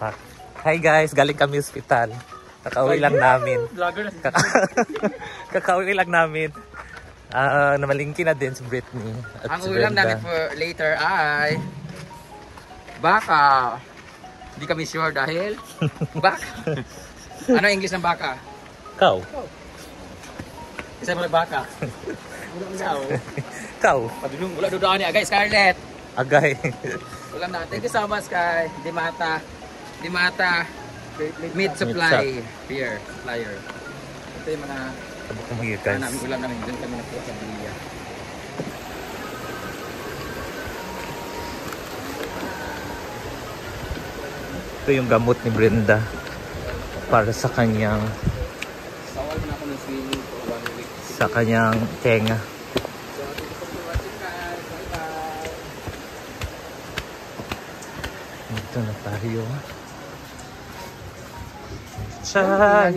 Pak. Hi guys, galing kami ospital. Kakauwi lang namin. Kakauwi lang namin. Namalingki na din si Britney. At ang si ulam Brenda. namin for later ay baka. Hindi kami sure dahil baka. Ano ang English ng baka? Cow. Isa mo na baka. Cow. Padulong wala dudaan niya guys, Scarlett. Agay. Ulam na. Thank you so much kay Dimata Meat Supply Pier Supplier. Ito yung mga Sabok mo mga guys. namin ulam namin. Doon kami nakuha sa Bilia. Ito yung gamot ni Brenda para sa kanyang Sawal mo na ako ng swimming for 1 week. sa kanyang tenga. So, thank you for watching guys. Bye-bye. Ito na tayo. Chay!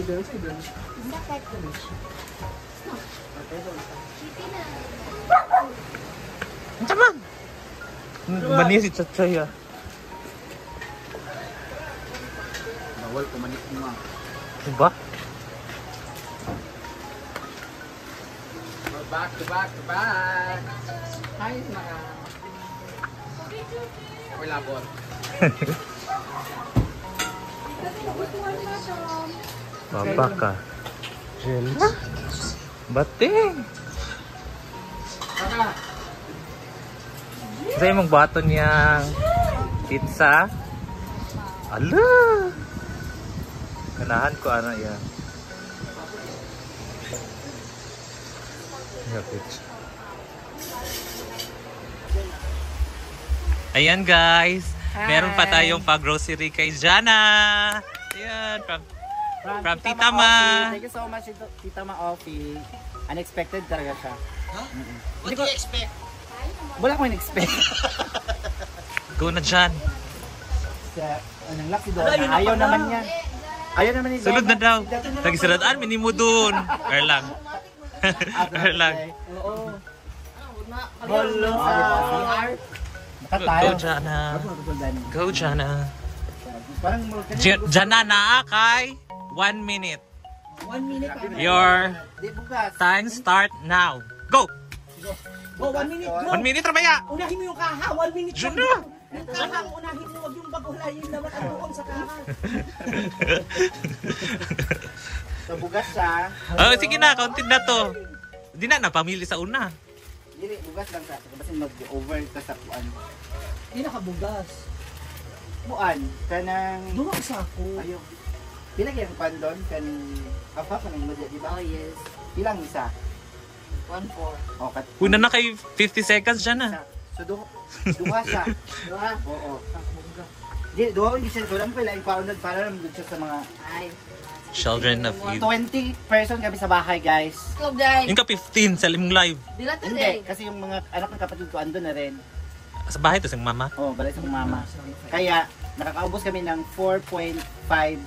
Ancaman! Manis si Chay ah. Bawal ko manik mo. Diba? Back to back to back. Hi mga. Wala po. Baba ka. Jealous? Bating! Kaka. Sa'yo mong bato niyang pizza. Ala! Ganahan ko ano yan. Ayan guys, meron pa tayong pag-grocery kay Jana. Ayan, from Tita Ma. Thank you so much Tita Ma Offie. Unexpected talaga siya. Huh? What do you expect? Wala akong in-expect. Go na dyan. Anong lucky doon? Ayaw naman niya. Ayaw naman niya. Sulod na daw. Nagisaladaan, minimo dun. Erlang. Erlang. Oo. Hello sa Go Jana. Go Jana. Parang Jana na kay 1 minute. 1 minute. Your time start now. Go! Go, 1 minute. Go. 1 minute rabaya. Unahin mo yung kaha. 1 minute. Jana! Yung kaha, unahin mo. Huwag yung bagulayin naman ang doon sa kaha. sa bugas siya. Oh, sige na, counted na to. Hindi na, napamili sa una. Dili, bugas lang sa. Kasi mag-over ka sa kuan. Hindi nakabugas. Kuan, kanang... Duwag sa ako. Ayaw. Pila kayang kuan doon? Kan... Apa pa nang madya, di ba? Oh, yes. Ilang isa? 1-4. O, kat... Una na kay 50 seconds dyan na. So, duha siya. Duha? Oo. Di, duha ko hindi siya. Duha mo pala, ipaunod para naman siya sa mga... Ay. Children of youth. 20 person kami sa bahay, guys. Club guys. Yung ka 15 sa limong live. Dila to Hindi, day. kasi yung mga anak ng kapatid ko andun na rin. Sa bahay to, sa mama. Oo, balay sa mama. Kaya, nakakaubos kami ng 4.5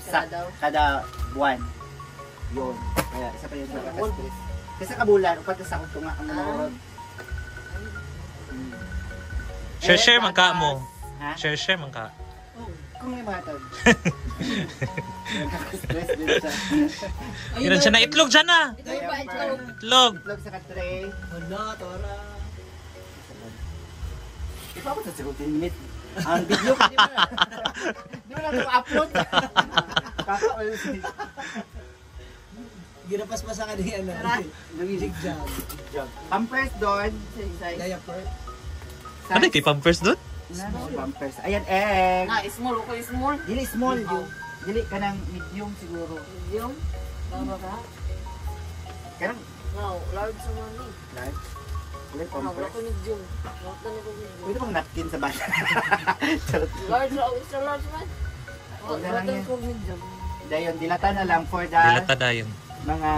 sa Kada daw? kada buwan. Yun. Kaya, isa pa yun nakaka-stress. Kasi kabulan, upat na sa akong tunga ang manood. Share man ka mo. Ha? Share man ka. Kung may matag. Nakaka-stress din siya. Yun siya na itlog dyan na. Ito ba itlog? Itlog. Itlog sa katray. Wala, tora. Ipabot sa 17 minutes. Ang video ko, di mo na ito upload. Kaka-all. Ginapas pa sa kanina na. Jig jab. Pampers doon. Diaper. Ano kay Pampers doon? Pampers. Ayan, egg. Na, small. Okay, small. Dili small yun. Dili ka ng medium siguro. Medium. Baba ka? Kanang No, large sa money. large. Dili Ano, wala pampers. ko medium. Wala ko medium. Pwede bang napkin sa bata? Charot. Large, extra large man. Huwag na lang Wala yan. ko medium. Dayon, dilata na lang for the Dilata dayon. mga...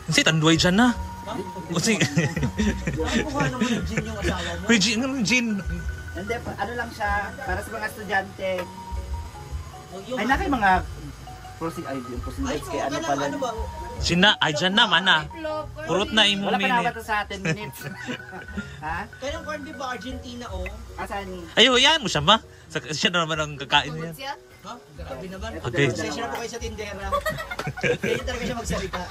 Si tanduay dyan na. O si... Kuha naman ng gin yung asawa mo. Uy, Jin, ano Jin? Hindi, ano lang siya, para sa mga estudyante. Yung- Ay, na kayo mga yung percentage kay ano pala. Ano ba? Sina, ay dyan na, mana. Purot na imo Wala pa na minute. to sa 10 minutes. Ha? Kaya ng corned beef ba Argentina oh? Asan? Ay, yan mo siya ma. Siya na naman ang kakain niya. Siya? Ha? Grabe naman. Okay. Pasensya na po kayo sa tindera. Kaya talaga siya magsalita.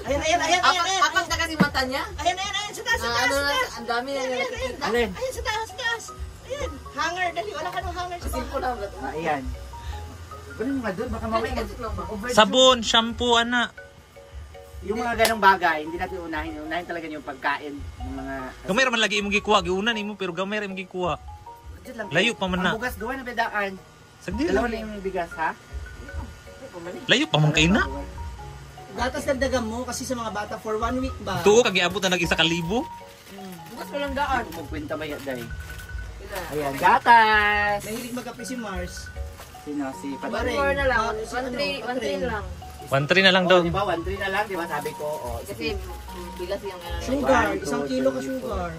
Ayan. Apat na kasi mata niya. Ayan, sa taas, sa taas, Ano sa na, taas. ang dami na nakikita. Alin? Ayan, sa taas, sa taas. Ayan, hanger, dali. Wala ka nung hanger sa Simple taas. lang ba ito? Ayan. Ganun nga doon, baka mamaya Sabon, shampoo, ana. yung mga ganong bagay, hindi natin unahin. Unahin talaga yung pagkain. Yung mga... Gamay raman lagi imong gikuha, giunan imo pero gamay ra imong gikuha. Diyan lang. Layo pa man na. Ang bugas gawa na bedaan. Sagdi Dalawa lang. na yung bigas, ha? Layo pa man kay na. Gatas dagdagan mo kasi sa mga bata for 1 week ba? Tuo kag iabot na nag 1,000. Bukas walang daan. Magkwenta ba yan, Day? Ila. Ayan, gatas! Mahilig magkape si Mars. Sino? Si Ba Patay. rin? 1 na lang. Si ano, 1-3 lang. 1,300 na lang daw. Di ba? 1-3 na lang, di ba? Sabi ko, Kasi bigas yung Sugar, One, 1 kilo ka sugar.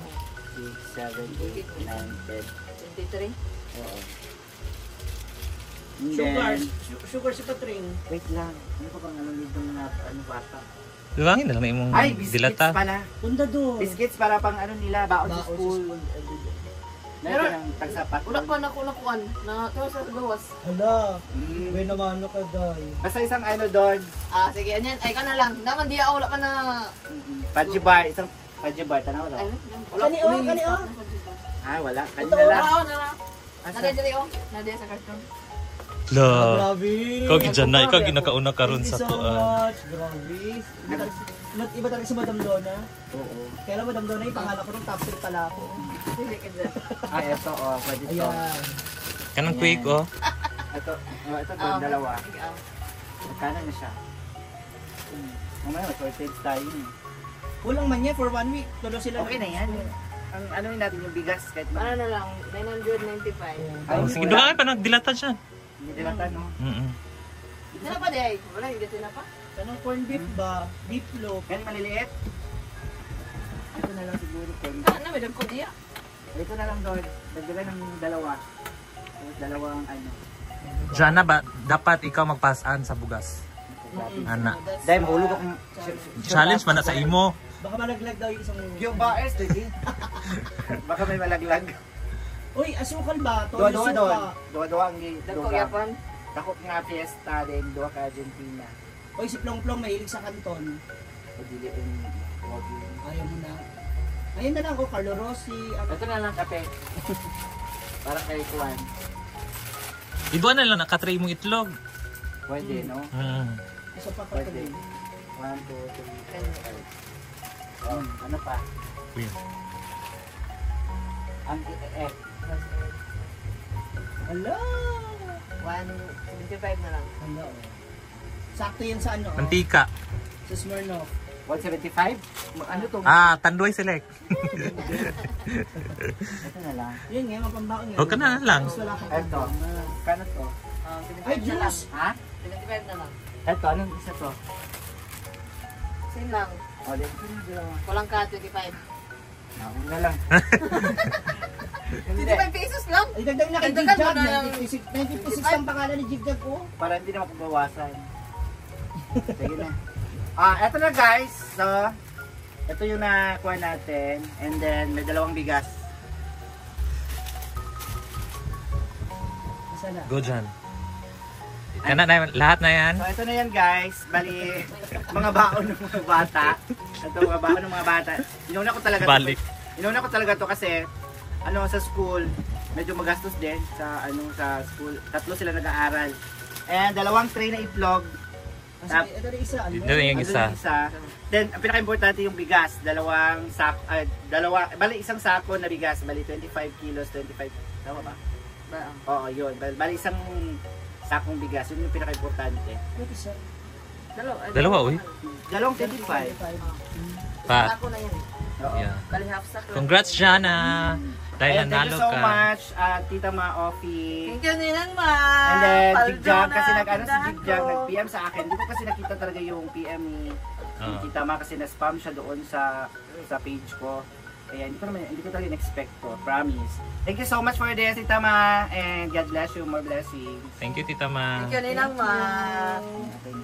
6, 7, 8, 9, 10. 23. Oo. Sugar, Then, sugar si Patring. wait lang. Ano pa bang ano nito mga ano bata? Luwangin na lang na imong Ay, biscuits dilata. pala. Punta doon. Biscuits para pang ano nila, baon sa Baon sa school. school. Meron ng tagsapat. Wala pa na kunakuan. Na ito sa gawas. Hala, Mm. may naman ka day. Basta isang ano doon, Ah, sige. Anyan. Ay, ka na lang. Naman di ako. Wala ka na... Fudgy bar, isang fudgy bar, tanaw Ay, daw. wala. Kani o, kani o. Ah, wala, Ito, kanina lang. Wala ako na lang. Asa? Nadia dali oh. Nadia sa karton. La. Grabe. Ikaw gidyan ikaw ginakauna karon Thank you sa so tuan. much. Grabe. Iba talaga si Madam Donna. Oo. Kaya lang Madam Donna yung pangalan ko nung top 3 pala ako. Hindi ka dyan. Ah, ito, oh, pwede to. Ayan. Kanang quick oh. Ito, oh, ito doon, dalawa. Sige, ah. Magkano na siya? Mamaya, shortage tayo eh. Kulang man yan for 1 week. Tulo sila. Okay na yan. Ang ano yun natin yung bigas kahit Ano na lang, 995. Ay, Sige, wala. duha pa nagdilata siya. Hindi nila tanong. Sino pa di ay? Wala, hindi sila pa. Anong corn beef ba? Beef loaf. Yan, maliliit. Ito na lang siguro. Ano, may dagko diya. Ito na lang doon. Dagdagan ng dalawa. Dalawang ano. Jana ba dapat ikaw magpasaan sa bugas? Ana. Dahil mahulog akong... Challenge man na sa imo. Baka malaglag daw yung isang... Yung baes, lagi. Baka may malaglag. Uy, asukal ba? Dua-dua Toyo doon. suka. Dua-dua ang Dagko duga. yapan. Takot nga fiesta din. Dua ka Argentina. Uy, si Plong Plong mahilig sa kanton. Pagdili yung wagyu. Ayaw mo na. Ayun na lang ako, Carlo Rossi. Ito na lang kape. Para kay Kuan. Iduan na lang nakatry mong itlog. Pwede, no? Isa pa Pwede. patuloy. 1, 2, 3, 4. Oh, ano pa? Kuya. Ang F. Hala! 175 na lang. Hala, oh. Sakto yan sa ano? Mantika. Sa Smirnoff. 175? Ano to? Ah, Tanduay Select. Ito na lang. Yun nga, mapambaon nga. Huwag ka na lang. Mas wala kang Ito. pambaka. Kano to? Ay, 75 na lang. juice! Ha? 75 na lang. Ito, anong isa to? Same lang. O, din. Sino dalawa? Walang ka, 25. Huwag na lang. Hindi. 25 pesos lang? Ay, dagdag na kay Dagdagan Jigjag. mo na lang. 96 ang pangalan ni Jigjag ko. Para hindi na mapabawasan. Sige na. Ah, eto na guys. So, ito yung nakuha natin. And then, may dalawang bigas. Isa na. Go dyan. Yan na, lahat na yan. So, ito na yan guys. Bali, mga baon ng mga bata. Ito, mga baon ng mga bata. Inuna ko talaga Balik. Inuna ko talaga to kasi, ano, sa school, medyo magastos din sa, ano, sa school. 3 sila nag-aaral. And, 2 tray na itlog. Ito na isa. Ano? Ito na yung isa. Andun yung isa. Then, ang pinaka-importante yung bigas. Bali, isang sako na bigas. Bali, 25 kilos, 25. Tama ba? Oo, yun. Bali, isang sakong bigas. Yun yung pinaka-importante. Ito isa. Dalawa, uy. Dalawang 25. Pa. Ako na yan. Oo. Yeah. Bali half sack lang. Congrats, Jana. Dahil And thank nanalo you so ka. much, Tita Maofi. Thank you, Ninang Ma. And then, Paldo Jigjag, na, kasi nag-ano si tindahan Jigjag, ko. nag-PM sa akin. Hindi ko kasi nakita talaga yung PM ni Tita Ma kasi na-spam siya doon sa page ko. Kaya hindi ko talaga in-expect to, promise. Thank you so much for this, Tita Ma, and God bless you, more blessings. Thank you, Tita Ma. Thank you, Ninang Ma. Okay.